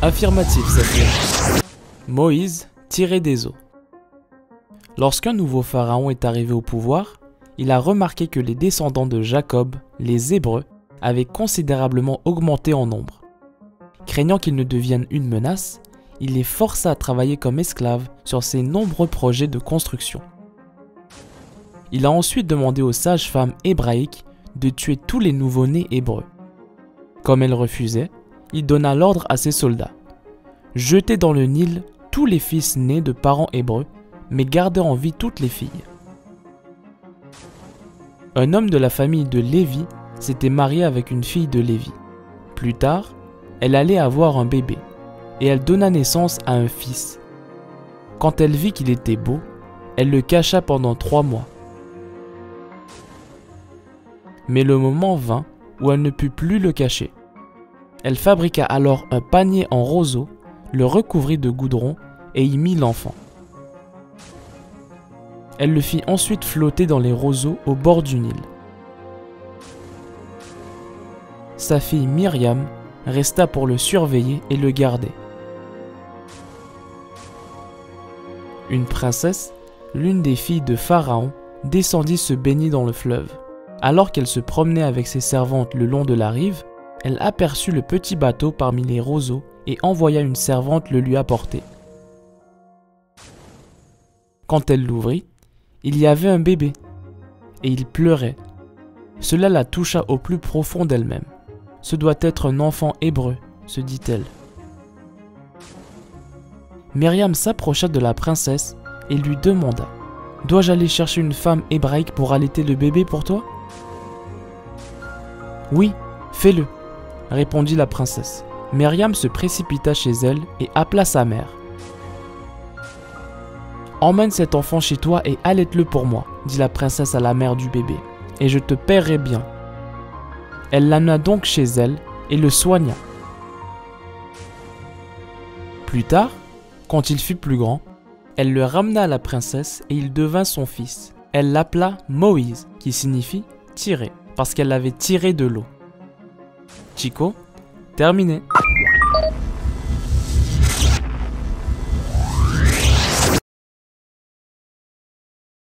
Affirmatif, Saphir. Moïse, tiré des eaux. Lorsqu'un nouveau pharaon est arrivé au pouvoir, il a remarqué que les descendants de Jacob, les Hébreux, avaient considérablement augmenté en nombre. Craignant qu'ils ne deviennent une menace, il les força à travailler comme esclaves sur ses nombreux projets de construction. Il a ensuite demandé aux sages-femmes hébraïques de tuer tous les nouveau-nés hébreux. Comme elles refusaient, il donna l'ordre à ses soldats: jetez dans le Nil tous les fils nés de parents hébreux, mais gardez en vie toutes les filles. Un homme de la famille de Lévi s'était marié avec une fille de Lévi. Plus tard, elle allait avoir un bébé, et elle donna naissance à un fils. Quand elle vit qu'il était beau, elle le cacha pendant 3 mois. Mais le moment vint où elle ne put plus le cacher. Elle fabriqua alors un panier en roseau, le recouvrit de goudron et y mit l'enfant. Elle le fit ensuite flotter dans les roseaux au bord du Nil. Sa fille Myriam resta pour le surveiller et le garder. Une princesse, l'une des filles de Pharaon, descendit se baigner dans le fleuve. Alors qu'elle se promenait avec ses servantes le long de la rive, elle aperçut le petit bateau parmi les roseaux et envoya une servante le lui apporter. Quand elle l'ouvrit, il y avait un bébé, et il pleurait. Cela la toucha au plus profond d'elle-même. Ce doit être un enfant hébreu, se dit-elle. Myriam s'approcha de la princesse et lui demanda: dois-je aller chercher une femme hébraïque pour allaiter le bébé pour toi? Oui, fais-le, répondit la princesse. Myriam se précipita chez elle et appela sa mère. Emmène cet enfant chez toi et allaite-le pour moi, dit la princesse à la mère du bébé, et je te paierai bien. Elle l'amena donc chez elle et le soigna. Plus tard, quand il fut plus grand, elle le ramena à la princesse et il devint son fils. Elle l'appela Moïse, qui signifie tirer, parce qu'elle l'avait tiré de l'eau. Chico, terminé.